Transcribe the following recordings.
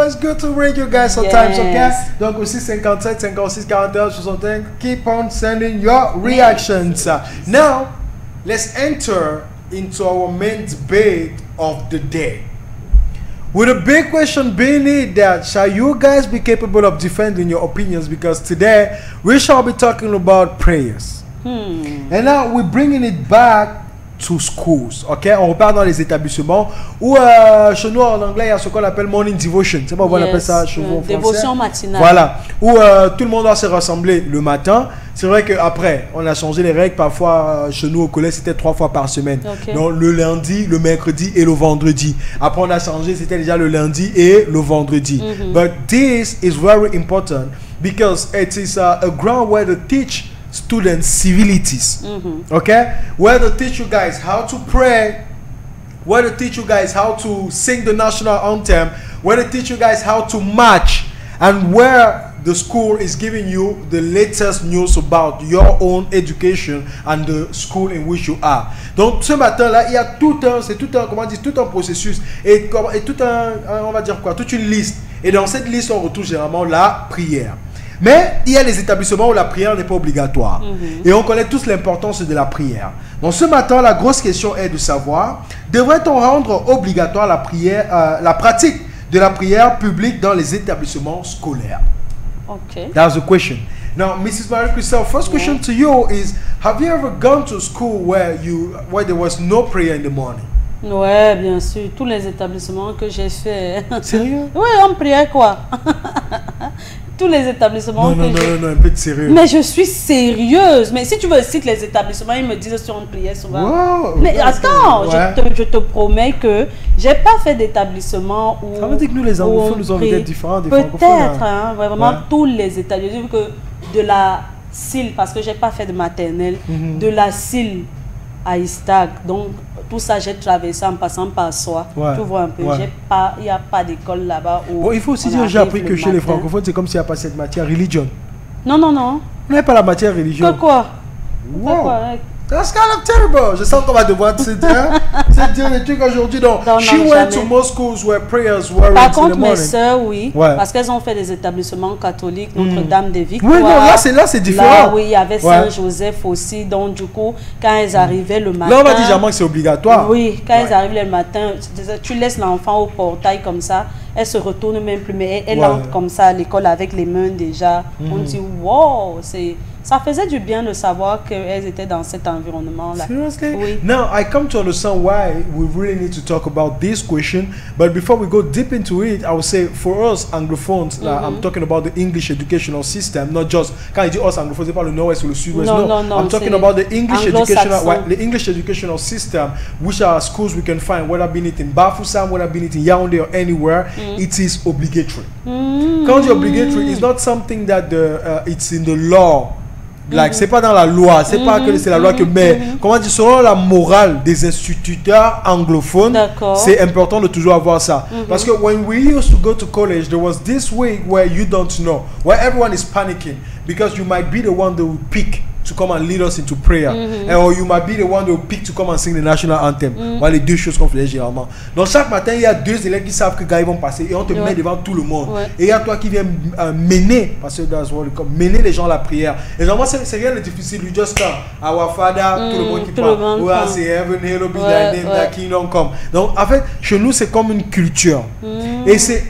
Let's go to radio, guys, sometimes, okay? Donc, aussi 57, 56, 41, 61. Keep on sending your reactions. Now, let's enter into our main debate of the day. With a big question being it that shall you guys be capable of defending your opinions? Because today we shall be talking about prayers. And now we're bringing it back to schools, ok? On repart dans les établissements où chez nous en anglais il y a ce qu'on appelle morning devotion. C'est pas comment on appelle ça chez vous en français? Dévotion matinale. Voilà, où tout le monde doit se rassembler le matin. C'est vrai qu'après, on a changé les règles. Parfois, chez nous au collège, c'était 3 fois par semaine. Donc, le lundi, le mercredi et le vendredi. Après, on a changé, c'était déjà le lundi et le vendredi. But this is very important because it is a ground where they teach students civilities. Okay? Where they teach you guys how to pray, where they teach you guys how to sing the national anthem, where they teach you guys how to march, and where the school is giving you the latest news about your own education and the school in which you are. Donc ce matin là, il y a tout un processus et tout un, on va dire quoi, toute une liste. Et dans cette liste on retrouve généralement la prière. Mais il y a les établissements où la prière n'est pas obligatoire. Et on connaît tous l'importance de la prière. Donc ce matin, la grosse question est de savoir, devrait-on rendre obligatoire la prière, la pratique de la prière publique dans les établissements scolaires? Okay. That's the question. Now, Mrs. Marie Christelle, first question to you is, have you ever gone to a school where there was no prayer in the morning? Ouais, bien sûr. Tous les établissements que j'ai fait. Sérieux? Oui, on priait quoi? Tous les établissements non, un peu de sérieux. Mais je suis sérieuse. Mais si tu veux citer les établissements, ils me disent si on priait souvent. Wow, mais attends, je te promets que j'ai pas fait d'établissement où... Ça veut dire que nous, les anglophones, nous avons des différents des francophones. Peut-être, hein, vraiment tous les établissements. Que de la CIL, parce que j'ai pas fait de maternelle, de la CIL à Istag. Donc, tout ça, j'ai traversé en passant par soi. Tu vois un peu, il n'y a pas d'école là-bas. Bon, il faut aussi dire, j'ai appris que chez les francophones, c'est comme s'il n'y a pas cette matière religion. Non, non, non. On n'a pas la matière religieuse. Pourquoi? Wow. That's kind of terrible. Je sens qu'on va devoir se dire des trucs aujourd'hui. Donc, she went to most schools where prayers were in the morning. Par contre, mes sœurs, oui, parce qu'elles ont fait des établissements catholiques, Notre-Dame des Victoires. Oui, non, là c'est différent. Là, oui, il y avait Saint-Joseph aussi. Donc, du coup, quand elles arrivaient le matin... Là, on va dire jamais que c'est obligatoire. Oui, quand elles arrivent le matin, tu laisses l'enfant au portail comme ça, elle se retourne même plus, mais elle entre comme ça à l'école avec les mains déjà. On dit, wow, ça faisait du bien de savoir qu'elles étaient dans cet environnement-là. Seriously? Oui. Now, I come to understand why we really need to talk about this question. But before we go deep into it, I would say for us Anglophones, I'm talking about the English educational system, not just, quand il dit us Anglophones, c'est pas le nord-ouest ou le sud-ouest. No, I'm talking about the English educational system, which are schools we can find, whether be it in Bafoussam, whether be it in Yaoundé or anywhere, it is obligatory. Quand c'est obligatory, it's not something that it's in the law. Like, c'est pas dans la loi, c'est pas que c'est la loi que, mais comment dire, selon la morale des instituteurs anglophones, c'est important de toujours avoir ça. Parce que when we used to go to college, there was this week where you don't know, where everyone is panicking because you might be the one that will pick to come and lead us into prayer, or you might be the one that will pick to come and sing the national anthem. Voilà les deux choses qu'on faisait généralement. Donc chaque matin, il y a 2 élèves qui savent que gars ils vont passer et on te met devant tout le monde. Et il y a toi qui viens mener, parce que mener les gens à la prière. Et normalement c'est rien de difficile. You just come, our Father, tout le monde qui parle. Who art in heaven, hallowed be thy name, thy kingdom come. Donc en fait, chez nous c'est comme une culture. Et c'est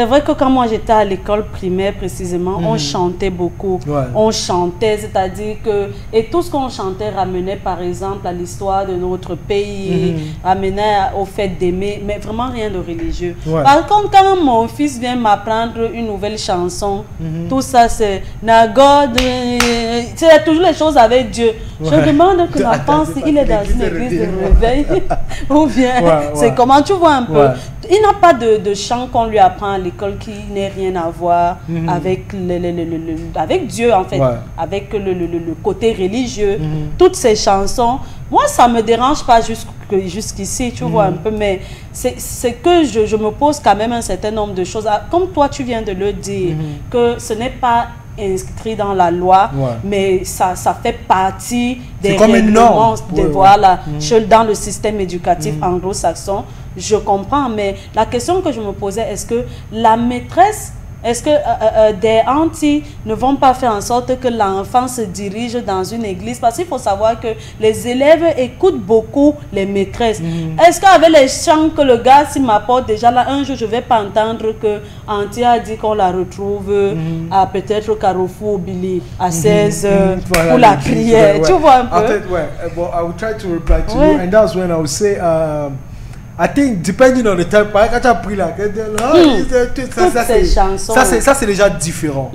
vrai que quand moi j'étais à l'école primaire précisément, on chantait beaucoup. On chantait, c'est-à-dire que... Et tout ce qu'on chantait ramenait par exemple à l'histoire de notre pays, ramenait au fait d'aimer, mais vraiment rien de religieux. Par contre, quand mon fils vient m'apprendre une nouvelle chanson, tout ça c'est... C'est toujours les choses avec Dieu. Je demande que l'enfant, s'il est dans une église de réveil, ou bien c'est comment, tu vois un peu. Il n'a pas de chant qu'on lui apprend à l'école qui n'ait rien à voir avec, avec Dieu en fait, avec le côté religieux. Toutes ces chansons, moi ça me dérange pas jusqu'ici, tu vois un peu, mais c'est que je me pose quand même un certain nombre de choses. Comme toi tu viens de le dire, que ce n'est pas inscrit dans la loi, mais ça fait partie des règlements dans le système éducatif anglo-saxon. je comprends. Mais la question que je me posais, est-ce que la maîtresse, est-ce que des aunties ne vont pas faire en sorte que l'enfant se dirige dans une église? Parce qu'il faut savoir que les élèves écoutent beaucoup les maîtresses. Est-ce qu'avec les chants que le gars s'il m'apporte déjà là, un jour je ne vais pas entendre que auntie a dit qu'on la retrouve à peut-être Carrefour Billy à 16 heures pour la prière. Tu vois un peu? En fait, bon, I will try to reply to you, and that's when I will say I think depending on the type, quand tu as pris là, ça c'est déjà différent.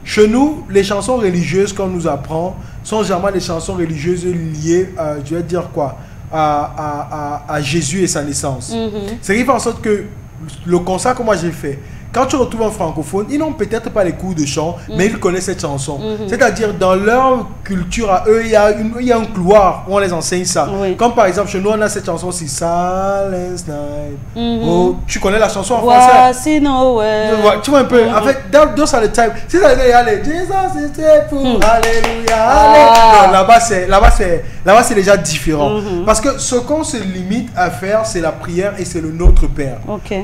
Chez nous, les chansons religieuses qu'on nous apprend sont généralement des chansons religieuses liées, je vais dire quoi, à Jésus et sa naissance. C'est qui fait en sorte que le constat que moi j'ai fait, quand tu retrouves un francophone, ils n'ont peut-être pas les cours de chant, mais ils connaissent cette chanson. C'est-à-dire, dans leur culture à eux, il y a un couloir où on les enseigne ça. Comme par exemple, chez nous, on a cette chanson aussi, Silence Night. Oh, tu connais la chanson en français? Tu vois un peu. En fait, those are the type. Si ça veut aller, Jesus is faithful, Alléluia. Non, là-bas, c'est déjà différent. Parce que ce qu'on se limite à faire, c'est la prière et c'est le Notre Père.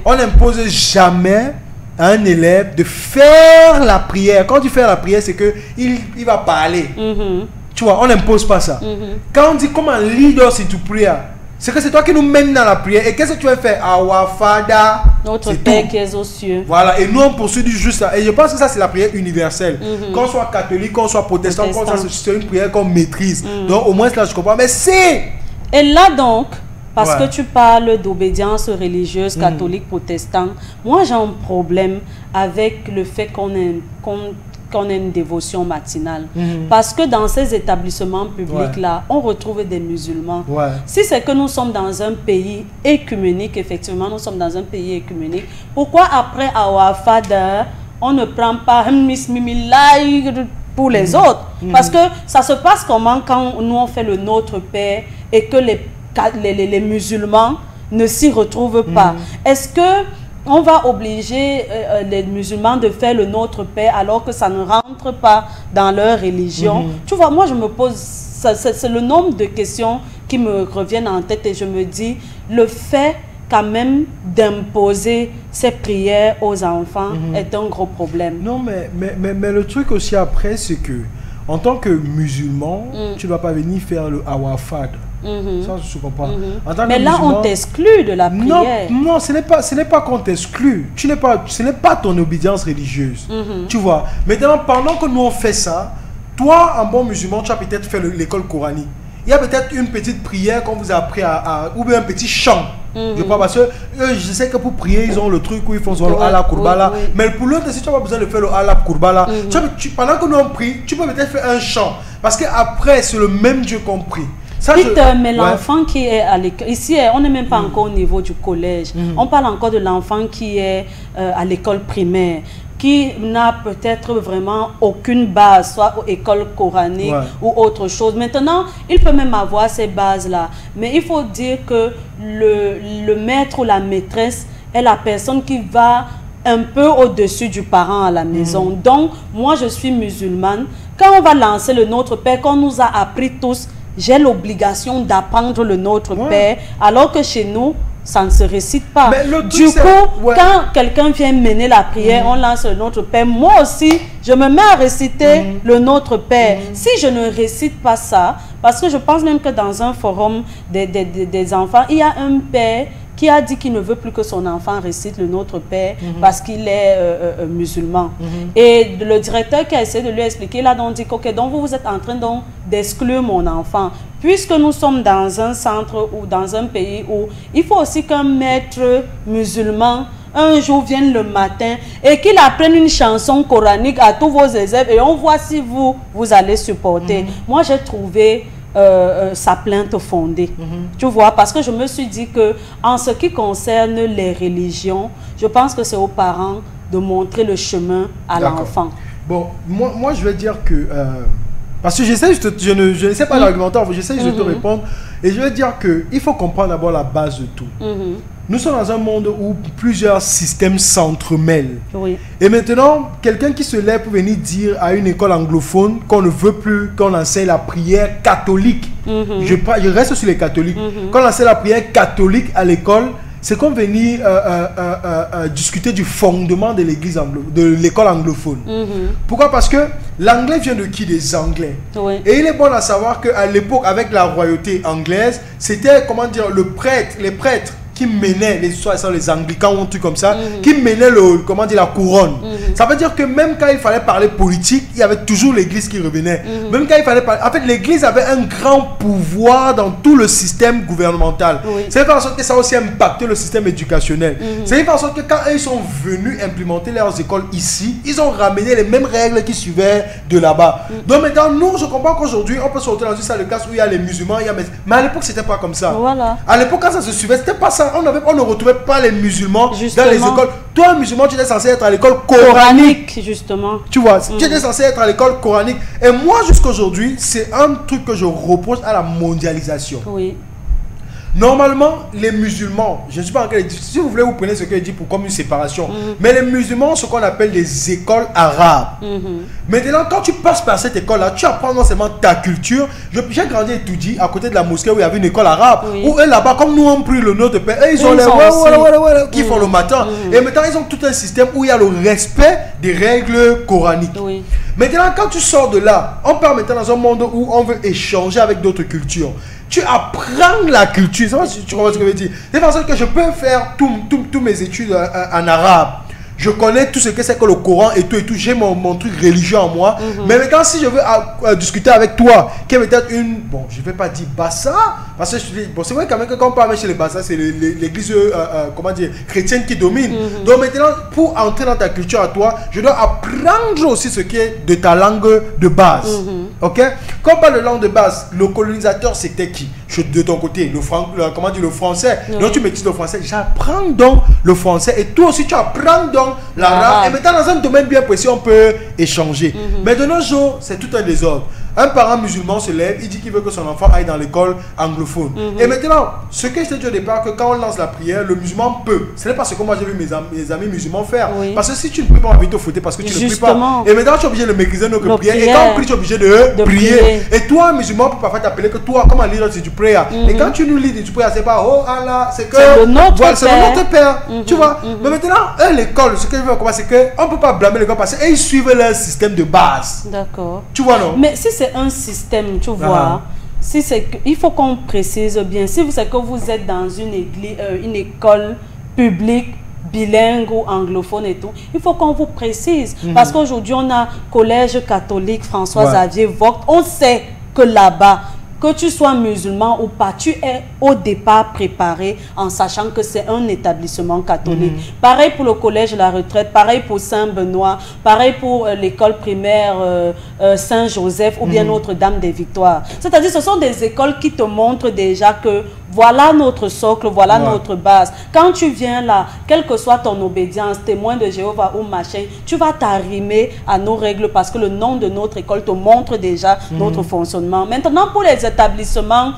On n'impose jamais à un élève de faire la prière. Quand tu fais la prière, c'est que il va parler. Tu vois, on n'impose pas ça. Quand on dit comment lead us into prayer, c'est que c'est toi qui nous mènes dans la prière. Et qu'est-ce que tu vas faire? Our Father, notre Père qui est aux cieux. Voilà, et nous on poursuit juste ça. Et je pense que ça c'est la prière universelle. Qu'on soit catholique, qu'on soit protestant, qu'on soit, c'est une prière qu'on maîtrise. Donc au moins là je comprends. Mais c'est... Et là donc, parce que tu parles d'obédience religieuse, catholique, protestant, moi j'ai un problème avec le fait qu'on ait une dévotion matinale. Parce que dans ces établissements publics-là, on retrouve des musulmans. Si c'est que nous sommes dans un pays écuménique, effectivement, nous sommes dans un pays écuménique, pourquoi après Our Father, on ne prend pas Miss Mimilai pour les autres? Parce que ça se passe comment quand nous on fait le Notre Père et que les musulmans ne s'y retrouvent pas? Est-ce que on va obliger les musulmans de faire le Notre Père alors que ça ne rentre pas dans leur religion? Tu vois, moi je me pose, c'est le nombre de questions qui me reviennent en tête et je me dis, le fait quand même d'imposer ces prières aux enfants est un gros problème. Non, mais le truc aussi après, c'est que en tant que musulman, tu ne dois pas venir faire le Our Father. Ça, je comprends. Mais là, on t'exclut de la prière. Non, ce n'est pas qu'on t'exclut. Ce n'est pas ton obédience religieuse. Tu vois. Maintenant, pendant que nous on fait ça, toi, en bon musulman, tu as peut-être fait l'école coranique. Il y a peut-être une petite prière qu'on vous a appris ou bien un petit chant. Je crois parce que je sais que pour prier, ils ont le truc où ils font le Allah Kurbala. Mais pour l'autre, si tu n'as pas besoin de faire le Allah Kurbala, pendant que nous on prie, tu peux peut-être faire un chant. Parce qu'après, c'est le même Dieu qu'on prie. Mais l'enfant qui est à l'école, ici on n'est même pas encore au niveau du collège, on parle encore de l'enfant qui est à l'école primaire, qui n'a peut-être vraiment aucune base, soit école coranique ou autre chose. Maintenant, il peut même avoir ces bases-là, mais il faut dire que le maître ou la maîtresse est la personne qui va un peu au-dessus du parent à la maison. Donc, moi je suis musulmane, quand on va lancer le Notre Père, qu'on nous a appris tous, j'ai l'obligation d'apprendre le Notre Père, alors que chez nous, ça ne se récite pas. Du coup, quand quelqu'un vient mener la prière, on lance le Notre Père. Moi aussi, je me mets à réciter le Notre Père. Si je ne récite pas ça, parce que je pense même que dans un forum des enfants, il y a un père qui a dit qu'il ne veut plus que son enfant récite le Notre Père parce qu'il est musulman. Et le directeur qui a essayé de lui expliquer, là, donc dit, ok, donc vous êtes en train d'exclure mon enfant. Puisque nous sommes dans un centre ou dans un pays où il faut aussi qu'un maître musulman un jour vienne le matin et qu'il apprenne une chanson coranique à tous vos élèves et on voit si vous allez supporter. Moi, j'ai trouvé sa plainte fondée. Tu vois, parce que je me suis dit que en ce qui concerne les religions, je pense que c'est aux parents de montrer le chemin à l'enfant. Bon, moi je vais dire que parce que je ne sais pas l'argumentaire, j'essaie de te répondre et je vais dire que il faut comprendre d'abord la base de tout. Nous sommes dans un monde où plusieurs systèmes s'entremêlent. Et maintenant, quelqu'un qui se lève pour venir dire à une école anglophone qu'on ne veut plus qu'on enseigne la prière catholique. Je reste sur les catholiques. Qu'on enseigne la prière catholique à l'école, c'est qu'on venait discuter du fondement de l'église de l'école anglophone. Pourquoi? Parce que l'anglais vient de qui? Des Anglais. Oui. Et il est bon à savoir qu'à l'époque, avec la royauté anglaise, c'était, comment dire, les prêtres qui menaient, les anglicans ou un truc comme ça, qui menaient la couronne. Ça veut dire que même quand il fallait parler politique, il y avait toujours l'église qui revenait. Même quand il fallait parler... En fait, l'église avait un grand pouvoir dans tout le système gouvernemental. C'est en sorte que ça a aussi impacté le système éducationnel. C'est en sorte que quand ils sont venus implémenter leurs écoles ici, ils ont ramené les mêmes règles qui suivaient de là-bas. Donc maintenant, nous, je comprends qu'aujourd'hui, on peut sortir dans une salle de classe où il y a les musulmans, mais à l'époque, c'était pas comme ça. Voilà. À l'époque, quand ça se suivait, c'était pas ça. On ne retrouvait pas les musulmans justement dans les écoles. Toi, un musulman, tu étais censé être à l'école coranique. Justement. Tu vois, tu étais censé être à l'école coranique. Et moi, jusqu'à aujourd'hui, c'est un truc que je reproche à la mondialisation. Oui. Normalement, les musulmans, je ne sais pas en quel... Si vous voulez, vous prenez ce que je dis pour comme une séparation. Mais les musulmans ont ce qu'on appelle les écoles arabes. Maintenant, quand tu passes par cette école-là, tu apprends non seulement ta culture. J'ai grandi et tout dit à côté de la mosquée où il y avait une école arabe. Où eux là-bas, comme nous on pris le nom de paix, ils ont les qui font le matin. Et maintenant, ils ont tout un système où il y a le respect des règles coraniques. Maintenant, quand tu sors de là, on part maintenant dans un monde où on veut échanger avec d'autres cultures. Tu apprends la culture. Tu comprends ce que je veux dire? C'est pour ça que je peux faire tous mes études en arabe. Je connais tout ce que c'est que le Coran et tout. J'ai mon truc religieux en moi. Mais maintenant, si je veux discuter avec toi, qui est peut-être une... Bon, je ne vais pas dire Bassa. Parce que bon, c'est vrai quand même que quand on parle chez les Bassa, c'est l'église comment dire, chrétienne qui domine. Donc maintenant, pour entrer dans ta culture à toi, je dois apprendre aussi ce qui est de ta langue de base. Ok? Quand on parle de langue de base, le colonisateur, c'était qui? De ton côté, le français. Donc tu maîtrises le français. J'apprends donc le français. Et toi aussi, tu apprends donc l'arabe. Et maintenant, dans un domaine bien précis, on peut échanger. Mais de nos jours, c'est tout un désordre. Un parent musulman se lève, il dit qu'il veut que son enfant aille dans l'école anglophone. Et maintenant, ce que je t'ai dit au départ, que quand on lance la prière, le musulman peut. Ce n'est pas ce que moi j'ai vu mes amis musulmans faire. Parce que si tu ne peux pas, on va te foutre parce que tu ne pries pas. Et maintenant, tu es obligé de maîtriser nos prières. Et quand on prie, tu es obligé de prier. Et toi, musulman, peut parfois t'appeler que toi, comme un leader, c'est du prière. Et quand tu nous lis du prière, c'est pas oh Allah, c'est que c'est le notre Père. Tu vois. Mais maintenant, l'école, ce que je veux commencer, c'est qu'on ne peut pas blâmer l'école parce qu'ils suivent leur système de base. D'accord. Tu vois, non? Mais si c'est un système, tu vois, si c'est il faut qu'on précise bien. Si c'est que vous êtes dans une école publique, bilingue ou anglophone et tout, il faut qu'on vous précise. Parce qu'aujourd'hui, on a collège catholique François-Xavier Vogt. On sait que là-bas, que tu sois musulman ou pas, tu es au départ préparé en sachant que c'est un établissement catholique. Pareil pour le collège La Retraite, pareil pour Saint-Benoît, pareil pour l'école primaire Saint-Joseph ou bien Notre-Dame des Victoires. C'est-à-dire ce sont des écoles qui te montrent déjà que voilà notre socle, voilà notre base. Quand tu viens là, quelle que soit ton obédience, témoin de Jéhovah ou machin, tu vas t'arrimer à nos règles parce que le nom de notre école te montre déjà notre fonctionnement. Maintenant, pour les établissements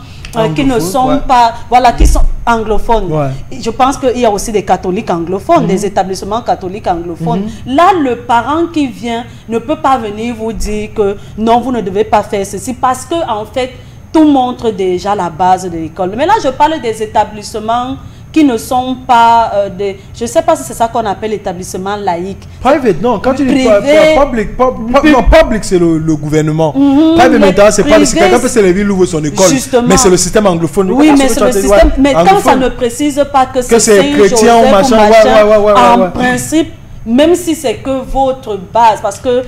qui ne sont pas, voilà, qui sont anglophones. Je pense qu'il y a aussi des catholiques anglophones, des établissements catholiques anglophones. Là, le parent qui vient ne peut pas venir vous dire que non, vous ne devez pas faire ceci parce que en fait, tout montre déjà la base de l'école. Mais là, je parle des établissements qui ne sont pas des... Je ne sais pas si c'est ça qu'on appelle l'établissement laïque. Private, non. Quand tu dis public, c'est le gouvernement. Private, maintenant, c'est pas... Quelqu'un peut se lever, il ouvre son école. Justement. Mais c'est le système anglophone. Oui, mais c'est le système... Mais quand ça ne précise pas que c'est chrétien ou machin, en principe, même si c'est que votre base, parce que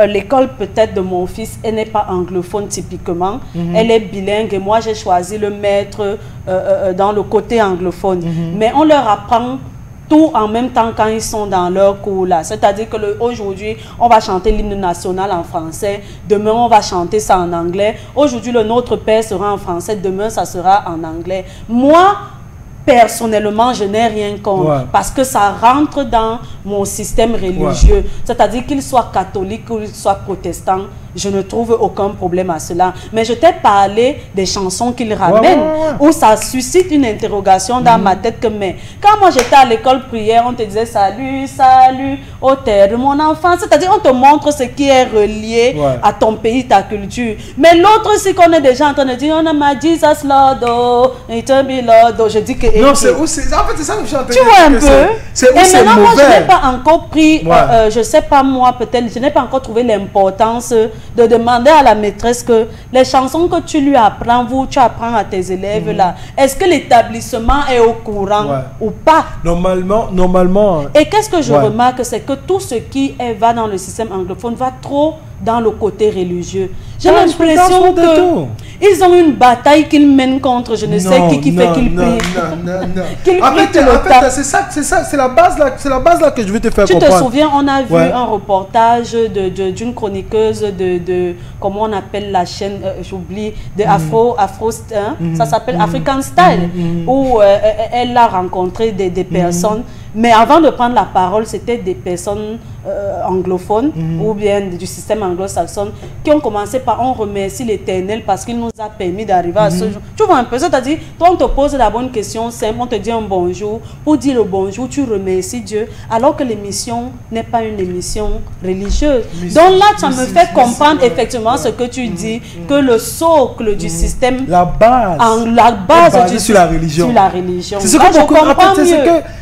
l'école peut-être de mon fils, elle n'est pas anglophone typiquement, elle est bilingue et moi j'ai choisi le mettre dans le côté anglophone. Mais on leur apprend tout en même temps quand ils sont dans leur cours là. C'est-à-dire que aujourd'hui, on va chanter l'hymne national en français, demain on va chanter ça en anglais. Aujourd'hui, le Notre Père sera en français, demain ça sera en anglais. Moi, personnellement, je n'ai rien contre parce que ça rentre dans mon système religieux. C'est-à-dire qu'il soit catholique ou qu'il soit protestant, je ne trouve aucun problème à cela. Mais je t'ai parlé des chansons qu'il ramène où ça suscite une interrogation dans ma tête que mais quand moi j'étais à l'école prière, on te disait salut, salut, au terre de mon enfant. C'est-à-dire on te montre ce qui est relié à ton pays, ta culture. Mais l'autre, c'est qu'on est déjà en train de dire on a ma Jesus Lord, oh, it be Lord. Je dis que Non, c'est où c'est... En fait, c'est ça que je suis en train de dire. Tu vois un peu. C'est où c'est maintenant, moi, je mauvais. n'ai pas encore pris, je sais pas moi, peut-être, je n'ai pas encore trouvé l'importance de demander à la maîtresse que les chansons que tu lui apprends, tu apprends à tes élèves là, est-ce que l'établissement est au courant ou pas? Normalement. Et qu'est-ce que je remarque, c'est que tout ce qui va dans le système anglophone va trop dans le côté religieux. J'ai l'impression qu'ils ont une bataille qu'ils mènent contre je ne sais qui fait qu'ils prient. En fait, c'est ça, c'est la base là que je veux te faire comprendre. Tu te souviens, on a vu un reportage d'une chroniqueuse de comment on appelle la chaîne, j'oublie, de Afro ça s'appelle African Style, où elle a rencontré des personnes. Mais avant de prendre la parole, c'était des personnes anglophones ou bien du système anglo-saxon qui ont commencé par on remercie l'Éternel parce qu'il nous a permis d'arriver à ce jour. Tu vois un peu, c'est-à-dire, toi on te pose la bonne question simple, on te dit un bonjour. Pour dire le bonjour, tu remercies Dieu, alors que l'émission n'est pas une émission religieuse. Donc là, ça me fait comprendre effectivement ce que tu dis, que le socle du système, la base du sur la religion. C'est ce que beaucoup,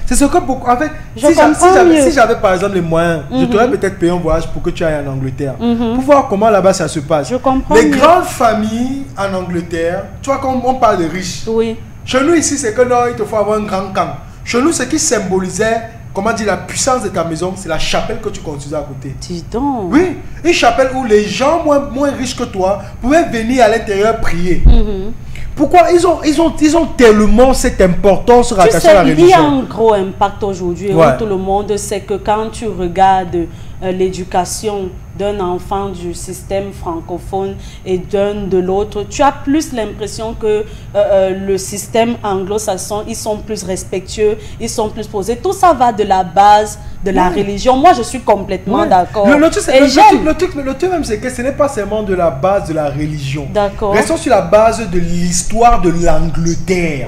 c'est ce que beaucoup, en fait, si j'avais par exemple les moyens, je t'aurais peut-être payé un voyage pour que tu ailles en Angleterre, pour voir comment là-bas ça se passe. Les grandes familles en Angleterre, tu vois, quand on parle de riches, chez nous ici, c'est que non, il te faut avoir un grand camp. Chez nous, ce qui symbolisait, comment dire, la puissance de ta maison, c'est la chapelle que tu construisais à côté. Dis donc. Oui, une chapelle où les gens moins riches que toi pouvaient venir à l'intérieur prier. Pourquoi ils ont tellement cette importance rattachée à la religion. Il y a un gros impact aujourd'hui. Tout le monde sait que quand tu regardes l'éducation d'un enfant du système francophone et d'un de l'autre, tu as plus l'impression que le système anglo-saxon, ils sont plus respectueux, ils sont plus posés. Tout ça va de la base de la religion. Moi, je suis complètement d'accord. Le truc même, c'est que ce n'est pas seulement de la base de la religion. D'accord. Restons sur la base de l'histoire de l'Angleterre.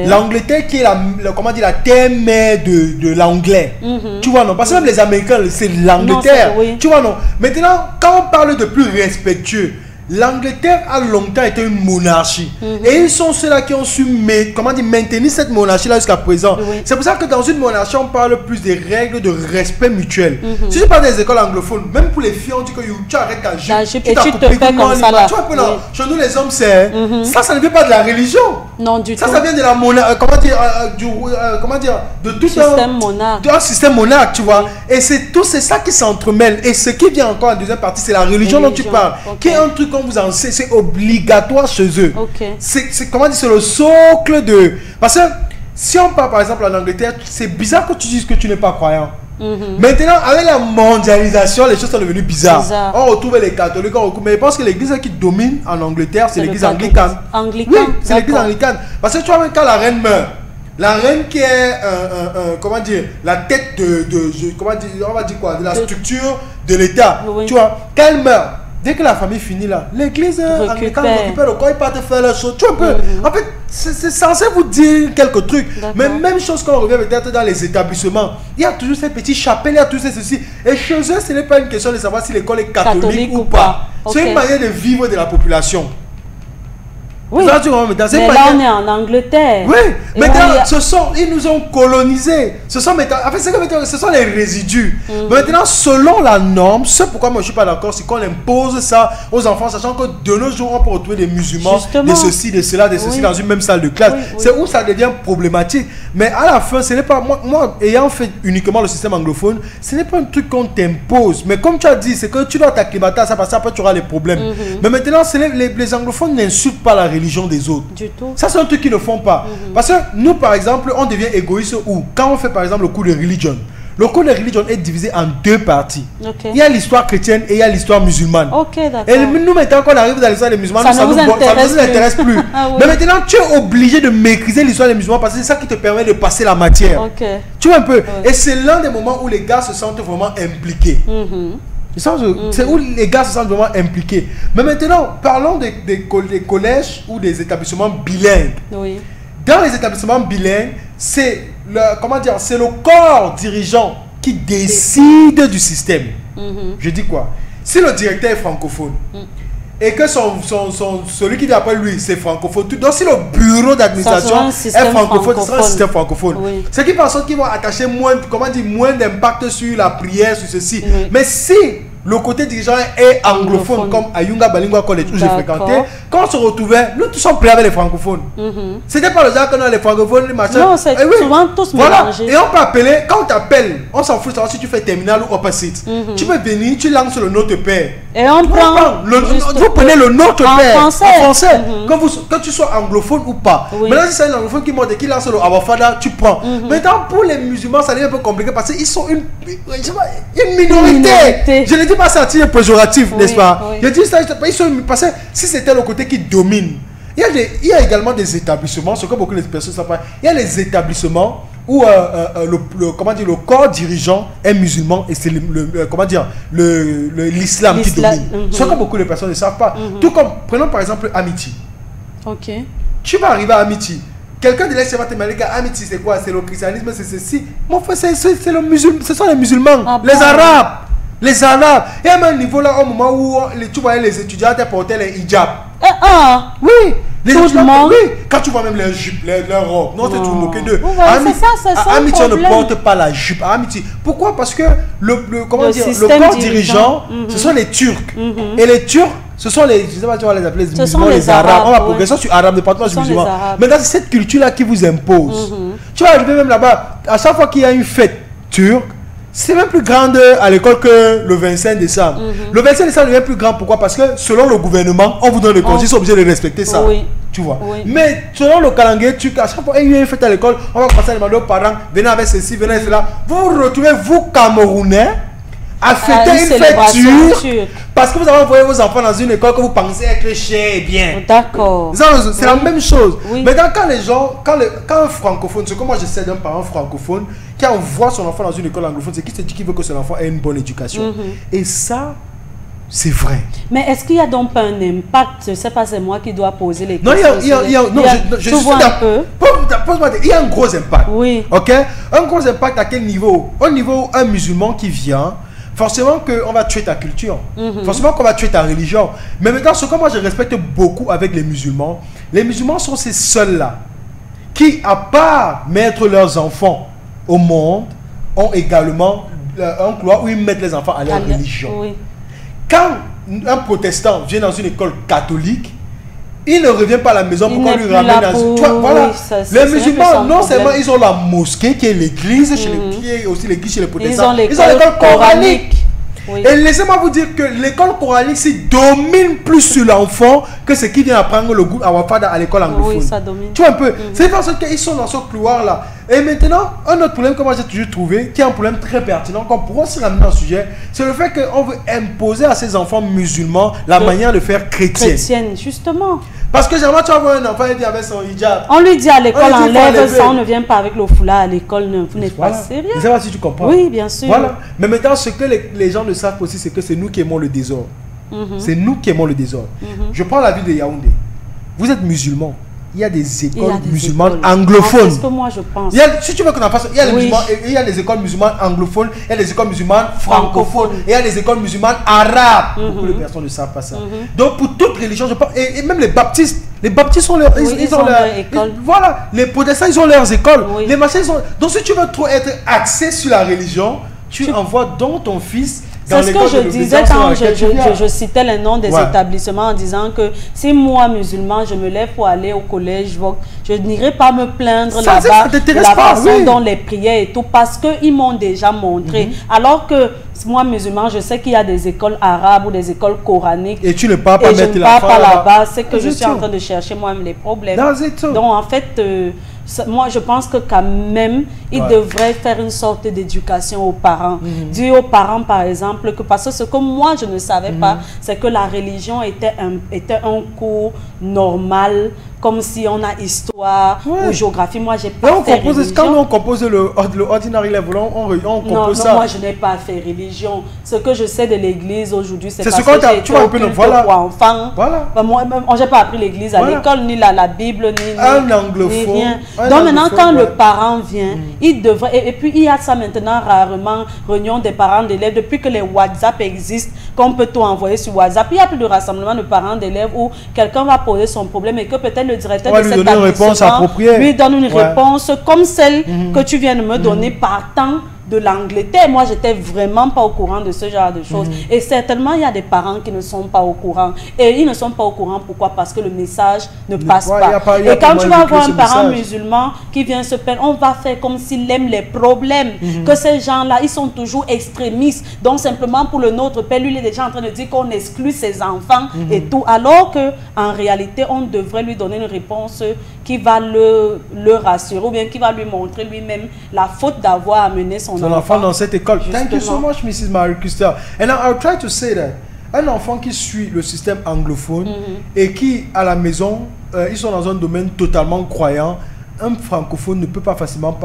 L'Angleterre qui est la terre-mère de l'anglais. Tu vois, non? Parce que même les Américains, c'est l'Angleterre. Tu vois, non? Maintenant, quand on parle de plus respectueux, l'Angleterre a longtemps été une monarchie. Et ils sont ceux-là qui ont su maintenir cette monarchie-là jusqu'à présent. C'est pour ça que dans une monarchie, on parle plus des règles de respect mutuel. Si tu parles des écoles anglophones, même pour les filles, on dit que tu arrêtes ta jupe, tu te fais comme ça là. Tu vois un peu là, chez nous les hommes, c'est ça ne vient pas de la religion. Non, du tout. Ça vient de la monarchie, de tout un système monarque, tu vois. Et c'est ça qui s'entremêle. Et ce qui vient encore en deuxième partie, c'est la religion dont tu parles, qui est un truc qu'on vous enseigne, c'est obligatoire chez eux. C'est c'est le socle de... Parce que si on parle par exemple en Angleterre, c'est bizarre que tu dises que tu n'es pas croyant. Maintenant, avec la mondialisation, les choses sont devenues bizarres. On retrouve les catholiques, mais je pense que l'église qui domine en Angleterre, c'est l'église anglicane. Oui, c'est l'église anglicane. Parce que tu vois, quand la reine meurt, la reine qui est, la tête de la structure de l'État, tu vois, quand elle meurt, dès que la famille finit là, l'église anglicane récupère le corps, ils partent faire la chose. Tu vois un peu. En fait, c'est censé vous dire quelques trucs. Mais même chose qu'on revient peut-être dans les établissements. Il y a toujours ces petites chapelles, il y a toujours ceci. Et chez eux, ce n'est pas une question de savoir si l'école est catholique ou pas. C'est une manière de vivre de la population. Oui, mais là on est en Angleterre. Oui, maintenant, ils nous ont colonisés. Ce sont les résidus. Maintenant, selon la norme, c'est pourquoi moi je ne suis pas d'accord, c'est qu'on impose ça aux enfants, sachant que de nos jours, on peut retrouver des musulmans, de ceci, de cela, de ceci dans une même salle de classe. C'est où ça devient problématique. Mais à la fin, ce n'est pas, moi, ayant fait uniquement le système anglophone, ce n'est pas un truc qu'on t'impose. Mais comme tu as dit, c'est que tu dois t'acclimater à ça, parce que après tu auras les problèmes. Mais maintenant, les anglophones n'insultent pas la religion des autres. Du tout. Ça, c'est un truc qu'ils ne font pas. Parce que nous, par exemple, on devient égoïste où, quand on fait par exemple le cours de religion, le cours de religion est divisé en deux parties. Il y a l'histoire chrétienne et il y a l'histoire musulmane. Et nous, maintenant qu'on arrive dans l'histoire des musulmans, ça ne nous intéresse plus. Mais maintenant, tu es obligé de maîtriser l'histoire des musulmans parce que c'est ça qui te permet de passer la matière. Tu vois un peu. Et c'est l'un des moments où les gars se sentent vraiment impliqués. C'est où les gars se sentent vraiment impliqués. Mais maintenant, parlons des collèges ou des établissements bilingues. Dans les établissements bilingues, c'est le corps dirigeant qui décide du système. Je dis quoi? Si le directeur est francophone, et que celui qui vient après lui, c'est francophone. Donc, si le bureau d'administration est francophone, ce sera un système francophone. Oui. Ce qui fait en sorte qu'ils vont attacher moins d'impact sur la prière, sur ceci. Oui. Mais si le côté dirigeant est anglophone, comme à Yunga Balingua College où j'ai fréquenté, quand on se retrouvait, nous tous sommes prêts avec les francophones. C'était pas le genre que nous, les francophones, les machins. Non, c'est souvent tous mélangés. Et on peut appeler, quand on t'appelle, on s'en fout de savoir si tu fais terminal ou opposite. Tu peux venir, tu lances le notre père. Et on prend. Vous prenez le notre père en français. Que tu sois anglophone ou pas. Maintenant, si c'est un anglophone qui monte et qui lance le Awafada, tu prends. Maintenant, pour les musulmans, ça devient un peu compliqué parce qu'ils sont une minorité. Je ne dis pas ça à titre péjoratif, n'est-ce pas? Je dis ça parce que si c'était le côté qui domine, il y a également des établissements, ce que beaucoup de personnes ne savent pas. Il y a les établissements où le corps dirigeant est musulman et c'est l'islam qui domine. Ce que beaucoup de personnes ne savent pas. Tout comme, prenons par exemple Amity. Ok. Tu vas arriver à Amity. Quelqu'un de l'Est va te demander Amity c'est quoi? C'est le christianisme, c'est ceci. Mon frère, c'est le musulman, ce sont les musulmans, les Arabes. Les Arabes. Il y a même un niveau là au moment où tu voyais les étudiants porter les hijabs. Oui. Les étudiants, oui. Quand tu vois même leurs jupes, leurs robes. Non, c'est tout moqué d'eux. Amity, on ne porte pas la jupe. Amity. Pourquoi? Parce que le corps dirigeant, ce sont les Turcs. Et les Turcs, ce sont les, je sais pas, tu vas les appeler les musulmans, les Arabes. On va progresser sur Arabe, département du musulman. Maintenant, c'est cette culture-là qui vous impose. Tu vas arriver même là-bas, à chaque fois qu'il y a une fête turque, c'est même plus grande à l'école que le 25 décembre. Le 25 décembre devient plus grand. Pourquoi? Parce que selon le gouvernement, on vous donne le congé, ils sont obligés de respecter ça. Tu vois. Mais selon le calendrier, à chaque fois qu'il y a une fête à l'école, on va commencer à demander aux parents, venez avec ceci, venez avec cela. Vous vous retrouvez, vous Camerounais, à fêter une fête turque parce que vous avez envoyé vos enfants dans une école que vous pensez être cher et bien. D'accord. C'est la même chose. Maintenant, quand les gens, quand un francophone, c'est comme moi je sais d'un parent francophone qui envoie son enfant dans une école anglophone, c'est qui se dit qu'il veut que son enfant ait une bonne éducation. Et ça, c'est vrai. Mais est-ce qu'il y a donc pas un impact? Je ne sais pas, c'est moi qui dois poser les questions. Non, je suis d'accord. Il y a un gros impact. Oui. Ok? Un gros impact à quel niveau? Au niveau où un musulman qui vient, forcément qu'on va tuer ta culture, forcément qu'on va tuer ta religion. Mais maintenant, ce que moi je respecte beaucoup avec les musulmans sont ces seuls-là qui, à part mettre leurs enfants au monde, ont également un couloir où ils mettent les enfants à leur religion. Quand un protestant vient dans une école catholique, il ne revient pas à la maison pour qu'on lui ramène voilà. Les musulmans, non seulement ils ont la mosquée qui est l'église, qui est aussi l'église chez les protestants, ils ont l'école coranique. Et laissez-moi vous dire que l'école coranique domine plus sur l'enfant que ce qui vient apprendre le goût à Wafada à l'école anglophone. Ça domine. Tu vois un peu. C'est parce qu'ils sont dans ce couloir-là. Et maintenant, un autre problème que moi j'ai toujours trouvé, qui est un problème très pertinent, qu'on pourra aussi ramener dans le sujet, c'est le fait qu'on veut imposer à ces enfants musulmans la manière de faire chrétienne. Justement. Parce que généralement, tu vas voir un enfant qui avec son hijab. On lui dit à l'école, enlève ça, on ne vient pas avec le foulard à l'école, vous n'êtes pas sérieux. Je ne sais pas si tu comprends. Oui, bien sûr. Voilà. Mais maintenant, ce que les gens ne savent aussi, c'est que c'est nous qui aimons le désordre. C'est nous qui aimons le désordre. Je prends la ville de Yaoundé. Vous êtes musulmans. Il y a des écoles musulmanes anglophones. C'est ce que moi je pense. Si tu veux qu'on en fasse, il y a des écoles musulmanes anglophones, il y a des écoles musulmanes francophones, et il y a des écoles musulmanes arabes. Beaucoup de personnes ne savent pas ça. Donc pour toute religion, je pense, et même les baptistes ont leur école. Voilà, les protestants, ils ont leurs écoles. Les machins, donc si tu veux trop être axé sur la religion, tu envoies donc ton fils. C'est ce que je disais quand je citais les noms des établissements en disant que si moi, musulman, je me lève pour aller au collège, je n'irai pas me plaindre là-bas de la façon dont les prières et tout, parce qu'ils m'ont déjà montré. Alors que moi, musulman, je sais qu'il y a des écoles arabes ou des écoles coraniques. Et tu ne pars pas mettre là-bas. C'est que je suis en train de chercher moi-même les problèmes. Donc, en fait... moi, je pense que quand même, il devrait faire une sorte d'éducation aux parents. Dire aux parents, par exemple, que parce que ce que moi, je ne savais pas, c'est que la religion était un cours normal, comme si on a histoire ou géographie. Moi, j'ai pas fait religion. Quand on compose le ordinary level, on compose ça. Non, moi, je n'ai pas fait religion. Ce que je sais de l'église aujourd'hui, c'est parce que j'ai été occulte pour enfant. Moi, je n'ai pas appris l'église à l'école, ni la Bible, ni un anglophone. Donc maintenant, quand le parent vient, il devrait... Et puis, il y a ça maintenant rarement, réunion des parents d'élèves. Depuis que les WhatsApp existent, qu'on peut tout envoyer sur WhatsApp, il n'y a plus de rassemblement de parents d'élèves où quelqu'un va poser son problème et que peut-être le directeur de cet établissement lui donne une réponse comme celle que tu viens de me donner partant de l'Angleterre. Moi, j'étais vraiment pas au courant de ce genre de choses. Et certainement, il y a des parents qui ne sont pas au courant. Et ils ne sont pas au courant, pourquoi? Parce que le message ne passe pas. Et quand tu vas voir un parent musulman qui vient se plaindre, on va faire comme s'il aime les problèmes. Que ces gens-là, ils sont toujours extrémistes. Donc, simplement pour le Notre Père, lui, il est déjà en train de dire qu'on exclut ses enfants et tout. Alors que en réalité, on devrait lui donner une réponse qui va le rassurer ou bien qui va lui montrer lui-même la faute d'avoir amené son enfant dans cette école. Thank you so much, Mrs. Marie-Christelle. And I'll try to say that un enfant qui suit le système anglophone et qui, à la maison, ils sont dans un domaine totalement croyant, un francophone ne peut pas facilement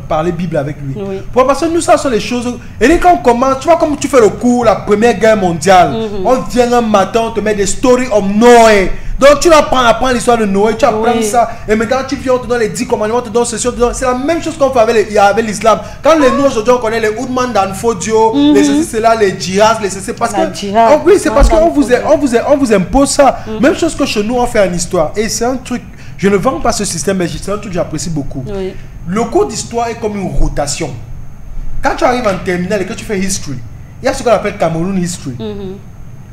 parler Bible avec lui. Parce que nous, ça sont les choses. Et quand on commence, tu vois, comme tu fais le cours, la Première Guerre mondiale, on vient un matin, on te met des stories of Noé. Donc tu apprends l'histoire de Noé, tu apprends ça, et maintenant tu viens, on te donne les 10 commandements, on te donne ceci, c'est la même chose qu'on fait avec l'islam. Quand les nous aujourd'hui on connaît les Oudman d'Anfodio, les ceci, c'est là, les djihad, les ceci, parce que oui, c'est parce qu'on vous impose ça. Même chose que chez nous on fait en histoire. Et c'est un truc, je ne vends pas ce système, mais c'est un truc que j'apprécie beaucoup. Le cours d'histoire est comme une rotation. Quand tu arrives en terminale et que tu fais history, il y a ce qu'on appelle Cameroun history.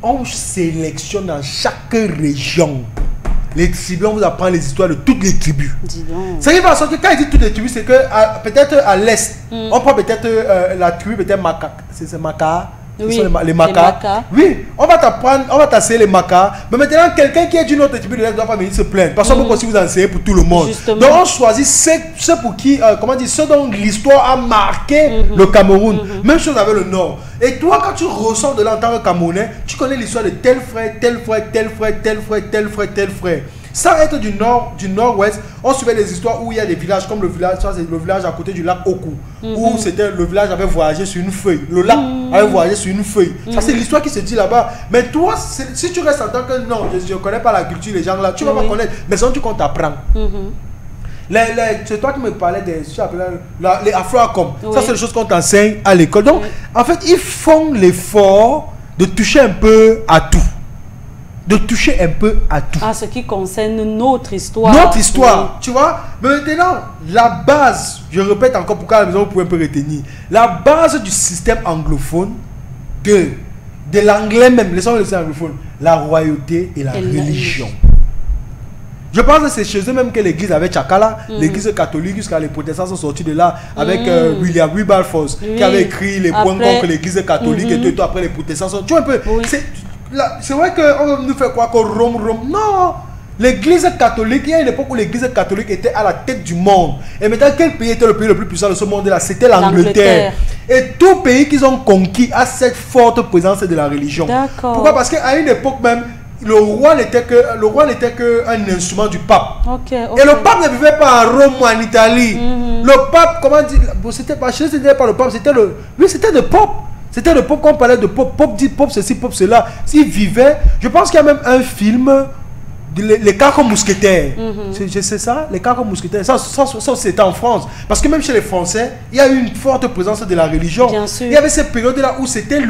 On sélectionne dans chaque région les tribus, on vous apprend les histoires de toutes les tribus. C'est qui parce que quand il dit toutes les tribus, c'est que peut-être à l'est, on prend peut-être la tribu, peut-être Maka, c'est Maka. Les Makas. Oui, on va t'apprendre, on va t'enseigner les Makas. Mais maintenant, quelqu'un qui est d'une autre tribu de l'Est ne doit pas venir se plaindre. Parce qu'on peut aussi vous enseigner pour tout le monde. Donc on choisit ceux pour qui, comment dire, ceux dont l'histoire a marqué le Cameroun. Même chose avec le Nord. Et toi, quand tu ressors de là en tant que Camerounais, tu connais l'histoire de tel frère, tel frère, tel frère, tel frère, tel frère, tel frère. Sans être du nord-ouest, on suivait des histoires où il y a des villages comme le village, ça c'est le village à côté du lac Oku, où c'était le village avait voyagé sur une feuille, le lac avait voyagé sur une feuille. Ça c'est l'histoire qui se dit là-bas. Mais toi, si tu restes en tant que non, je ne connais pas la culture, les gens là, tu ne vas pas connaître, mais sinon tu comptes apprendre. C'est toi qui me parlais des les Afro-Acom. Ça c'est les choses qu'on t'enseigne à l'école. Donc en fait, ils font l'effort de toucher un peu à tout. De toucher un peu à tout. À ce qui concerne notre histoire. Notre histoire, tu vois. Mais maintenant, la base, je répète encore pour qu'à la maison vous pouvez un peu retenir, la base du système anglophone, de l'anglais même, laissons le système anglophone, la royauté et la religion. Je pense que c'est chez eux même que l'église avait Tchakala, l'église catholique, jusqu'à les protestants sont sortis de là avec William Wilberforce qui avait écrit les points contre l'église catholique et tout, après les protestants sont... Tu vois un peu, c'est vrai qu'on nous fait croire que Rome, non. L'église catholique, il y a une époque où l'église catholique était à la tête du monde. Et maintenant, quel pays était le pays le plus puissant de ce monde-là? C'était l'Angleterre. Et tout pays qu'ils ont conquis a cette forte présence de la religion. Pourquoi? Parce qu'à une époque même, le roi n'était que un instrument du pape. Et le pape ne vivait pas à Rome ou en Italie. Le pape, comment dire, c'était pas le pape, c'était le... Oui, c'était le pape. C'était le pape qu'on parlait de pape. Pape dit pape ceci, pape cela. S'il vivait, je pense qu'il y a même un film, les Quatre Mousquetaires. C'est ça, les Quatre Mousquetaires. Ça c'était en France. Parce que même chez les Français, il y a eu une forte présence de la religion. Bien sûr. Il y avait cette période-là où c'était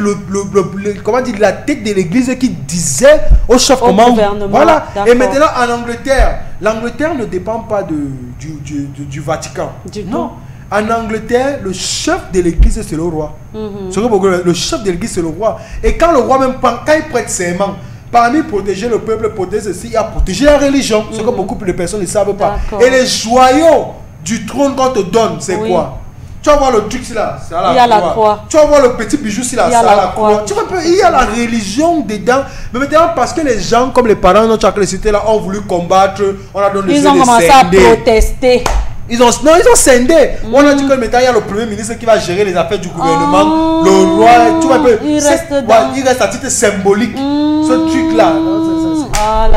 comment dire, la tête de l'église qui disait au chef comment. Voilà. Et maintenant en Angleterre, l'Angleterre ne dépend pas du Vatican. Non. En Angleterre, le chef de l'église, c'est le roi. Le chef de l'église, c'est le roi. Et quand le roi, même quand il prête serment, parmi protéger le peuple, protéger ceci, il a protégé la religion. Ce que beaucoup de personnes ne savent pas. Et les joyaux du trône qu'on te donne, c'est quoi? Tu vas voir le truc là, c'est à la croix. Tu vas voir le petit bijou là, c'est à la croix. Tu vois, il y a la religion dedans. Mais maintenant, parce que les gens, comme les parents de chaque cité là, ont voulu combattre, on a donné ils ont commencé à protester. Ils ont scindé. On a dit que maintenant il y a le premier ministre qui va gérer les affaires du gouvernement. Le roi, tu vois un peu. Il reste à titre symbolique. Ce truc là.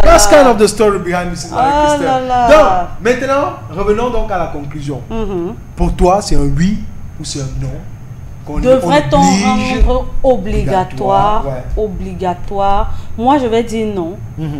That's kind of the story behind Mrs. Marie-Christelle. Donc, maintenant, revenons donc à la conclusion. Pour toi, c'est un oui ou c'est un non Devrait-on rendre obligatoire? Obligatoire. Moi, je vais dire non.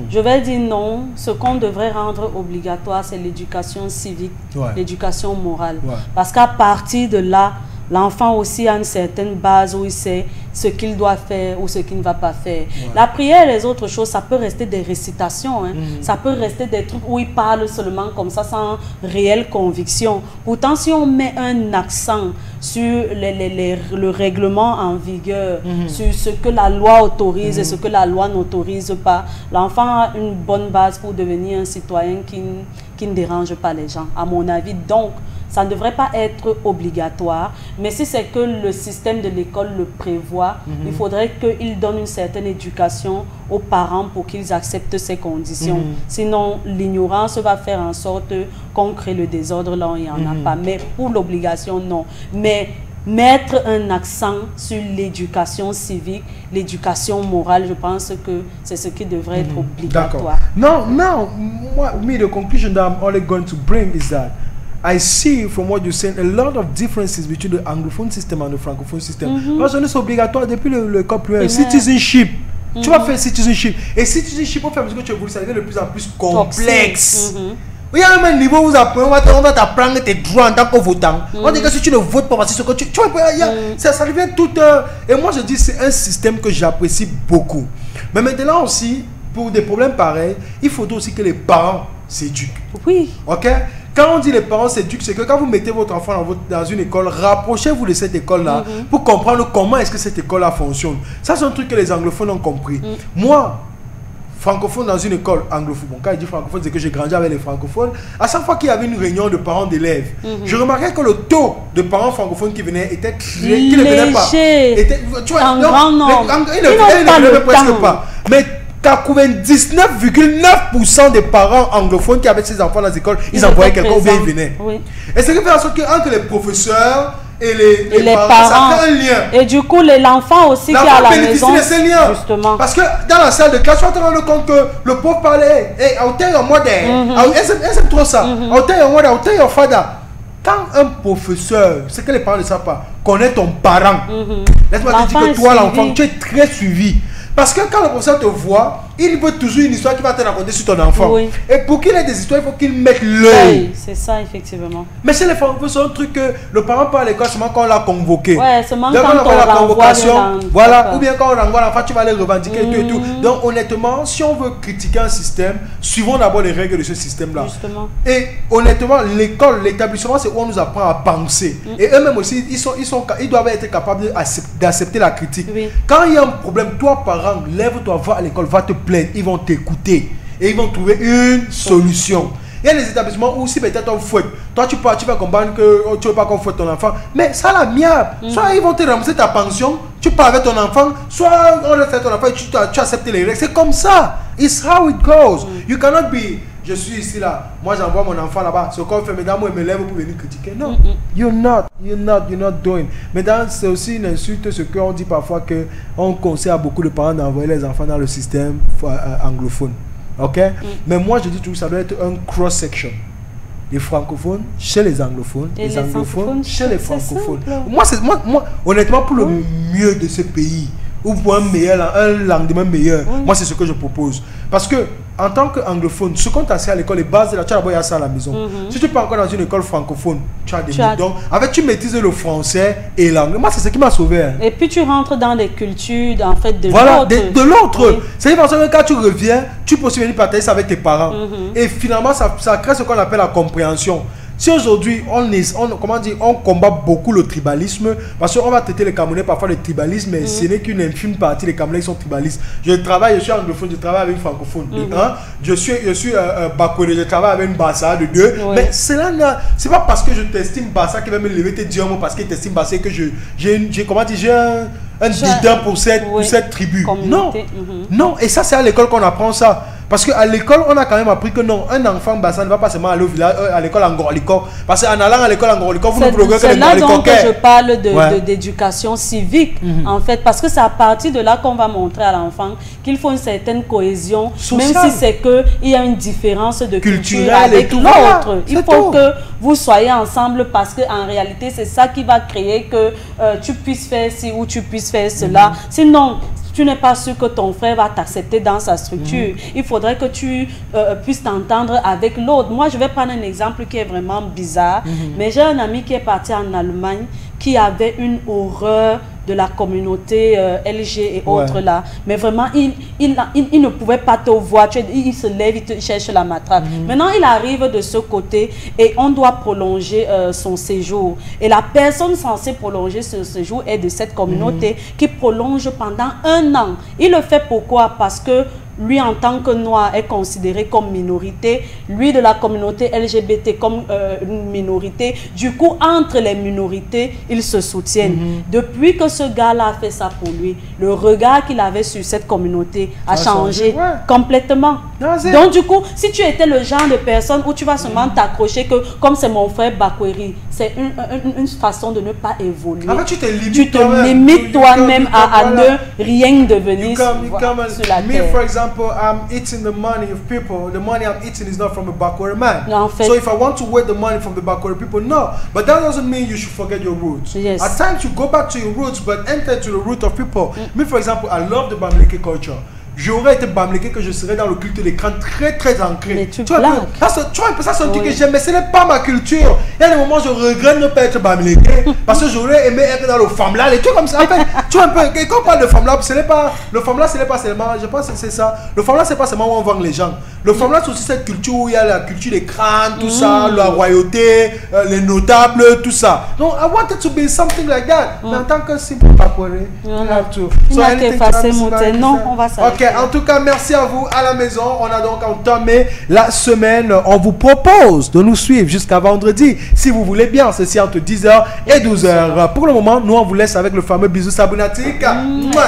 Je vais dire non. Ce qu'on devrait rendre obligatoire, c'est l'éducation civique, l'éducation morale. Parce qu'à partir de là, l'enfant aussi a une certaine base où il sait ce qu'il doit faire ou ce qu'il ne va pas faire. La prière et les autres choses, ça peut rester des récitations. Hein. Ça peut rester des trucs où il parle seulement comme ça, sans réelle conviction. Pourtant, si on met un accent sur le règlement en vigueur, sur ce que la loi autorise et ce que la loi n'autorise pas, l'enfant a une bonne base pour devenir un citoyen qui ne dérange pas les gens, à mon avis. Donc, ça ne devrait pas être obligatoire, mais si c'est que le système de l'école le prévoit, il faudrait qu'il donne une certaine éducation aux parents pour qu'ils acceptent ces conditions. Sinon, l'ignorance va faire en sorte qu'on crée le désordre là où il n'y en a pas. Mais pour l'obligation, non. Mais mettre un accent sur l'éducation civique, l'éducation morale, je pense que c'est ce qui devrait être obligatoire. No, the conclusion that I'm only going to bring is that I see from what you're saying a lot of differences between the anglophone system and the francophone system. Parce que c'est obligatoire depuis le code primaire. Citizenship. Tu vas faire citizenship. Et citizenship, pour faire ce que tu as voulu, ça devient de plus en plus complexe. Il y a même un niveau où on va t'apprendre tes droits en tant que votant. On dit que si tu ne votes pas, c'est ce que tu vois, ça devient tout. Et moi je dis c'est un système que j'apprécie beaucoup. Mais maintenant aussi, pour des problèmes pareils, il faut aussi que les parents s'éduquent. Oui. Ok? Quand on dit les parents s'éduquent, c'est que quand vous mettez votre enfant dans une école, rapprochez-vous de cette école-là pour comprendre comment est-ce que cette école-là fonctionne. Ça, c'est un truc que les anglophones ont compris. Moi, francophone dans une école anglophone, bon, quand je dis francophone, c'est que j'ai grandi avec les francophones. À chaque fois qu'il y avait une réunion de parents d'élèves, je remarquais que le taux de parents francophones qui venaient était très... qui ne venaient pas. Tu vois, un grand nombre. Ils ne venaient presque pas. Mais 99,9% des parents anglophones qui avaient ces enfants dans les écoles, ils envoyaient quelqu'un ou bien ils venaient. Et c'est ce qui fait en sorte qu'entre les professeurs et les parents, ça fait un lien. Et du coup, l'enfant aussi qui est à la maison, de ces liens. Justement. Parce que dans la salle de classe, tu vas te rendre compte que le pauvre parlait, hey, I'll tell your mother, elle trop ça, I'll tell your mother, I'll tell your father. Quand un professeur, c'est que les parents ne savent pas, connaît ton parent, laisse-moi te dire que toi, l'enfant, tu es très suivi. Parce que quand le professeur te voit, il veut toujours une histoire qui va te raconter sur ton enfant. Et pour qu'il ait des histoires, il faut qu'il mette l'œil. C'est ça, effectivement. Mais chez les francophones, c'est un truc que le parent part à l'école seulement quand on l'a convoqué. Seulement donc, quand on la convocation. Voilà. Ou bien quand on renvoie l'enfant, tu vas aller revendiquer tout et tout. Donc honnêtement, si on veut critiquer un système, suivons d'abord les règles de ce système-là. Et honnêtement, l'école, l'établissement, c'est où on nous apprend à penser. Et eux-mêmes aussi, ils doivent être capables d'accepter la critique. Quand il y a un problème, toi, parent, lève-toi, va à l'école, va te plaindre, ils vont t'écouter et ils vont trouver une solution. Il y a des établissements où si peut-être on fouette, toi tu vas comprendre que tu ne veux pas qu'on fouette ton enfant, mais ça l'amiable. Soit ils vont te rembourser ta pension, tu parles avec ton enfant, soit on le fait ton enfant et tu acceptes les règles. C'est comme ça. It's how it goes. You cannot be, je suis ici là, moi j'envoie mon enfant là-bas, ce qu'on fait, mesdames, moi je me lève pour venir critiquer. Non, you're not doing. Mesdames, c'est aussi une insulte ce qu'on dit parfois que on conseille à beaucoup de parents d'envoyer les enfants dans le système anglophone. Ok? Mais moi je dis toujours ça doit être un cross-section. Les francophones chez les anglophones, et les anglophones chez les francophones. Moi, honnêtement, pour le mieux de ce pays, ou pour un lendemain meilleur, moi c'est ce que je propose. Parce que en tant qu'anglophone, ce qu'on t'a appris à l'école est basé là, tu as d'abord ça à la maison. Si tu pars encore dans une école francophone, tu as des donc avec tu maîtrises le français et l'anglais. Moi c'est ce qui m'a sauvé. Et puis tu rentres dans des cultures en fait de l'autre. C'est parce que quand tu reviens, tu peux aussi venir partager ça avec tes parents. Et finalement ça crée ce qu'on appelle la compréhension. Si aujourd'hui on combat beaucoup le tribalisme, parce qu'on va traiter les Camerounais parfois de tribalisme, mais ce n'est qu'une infime partie des Camerounais qui sont tribalistes. Je suis anglophone, je travaille avec une francophone de 1, je suis Bakouré, je travaille avec une Bassa de 2, mais c'est pas parce que je t'estime Bassa qui va me lever te dire un mot parce qu'il t'estime Bassa que j'ai un dédain pour cette tribu. Non, non, et ça c'est à l'école qu'on apprend ça. Parce qu'à l'école, on a quand même appris que non, un enfant Bassa ne va pas seulement aller au village, à l'école en Ngorliko. Parce qu'en allant à l'école en Ngorliko, vous ne progressez que c'est là donc que je parle ouais. d'éducation civique, en fait. Parce que c'est à partir de là qu'on va montrer à l'enfant qu'il faut une certaine cohésion, sociale. même si c'est qu'il y a une différence de culture Culturelle avec l'autre. Voilà, il faut que vous soyez ensemble parce qu'en réalité, c'est ça qui va créer que tu puisses faire ci ou tu puisses faire cela. Sinon, tu n'es pas sûr que ton frère va t'accepter dans sa structure. Il faudrait que tu puisses t'entendre avec l'autre. Moi, je vais prendre un exemple qui est vraiment bizarre. Mais j'ai un ami qui est parti en Allemagne qui avait une horreur de la communauté LG et autres là. Mais vraiment, il ne pouvait pas te voir. Il se lève, il cherche la matraque. Maintenant, il arrive de ce côté et on doit prolonger son séjour. Et la personne censée prolonger ce séjour est de cette communauté qui prolonge pendant 1 an. Il le fait pourquoi? Parce que lui, en tant que noir, est considéré comme minorité. Lui, de la communauté LGBT, comme une minorité. Du coup, entre les minorités, ils se soutiennent. Depuis que ce gars-là a fait ça pour lui, le regard qu'il avait sur cette communauté a changé complètement. Donc, du coup, si tu étais le genre de personne où tu vas seulement t'accrocher que, comme c'est mon frère Bakweri, c'est une façon de ne pas évoluer. En fait, tu te limites toi-même à ne rien devenir sur la terre. For example, I'm eating the money of people. The money I'm eating is not from a Bakweri man. En fait, so if I want to wear the money from the Bakweri people, no. But that doesn't mean you should forget your roots. Yes. At times you go back to your roots, but enter to the root of people. Me, for example, I love the Bamileke culture. J'aurais été Bamileke que je serais dans le culte des crânes très très ancré. Mais tu vois, ça c'est un truc que j'aime, mais ce n'est pas ma culture. Il y a des moments où je regrette de ne pas être Bamileke parce que j'aurais aimé être dans le Famla, les trucs comme ça. En fait, tu vois un peu, quand on parle de Famla, ce n'est pas, le Famla ce n'est pas seulement, je pense que c'est ça. Le Famla c'est pas seulement où on vend les gens. Le Famla c'est aussi cette culture où il y a la culture des crânes, tout ça, la royauté, les notables, tout ça. Donc, I wanted to be something like that. Mais en tant que simple Bakweri, you have to. So anything to non, on va s'arrêter. En tout cas, merci à vous à la maison. On a donc entamé la semaine. On vous propose de nous suivre jusqu'à vendredi. Si vous voulez bien, ceci entre 10h et 12h. Pour le moment, nous on vous laisse avec le fameux bisou sabonatique.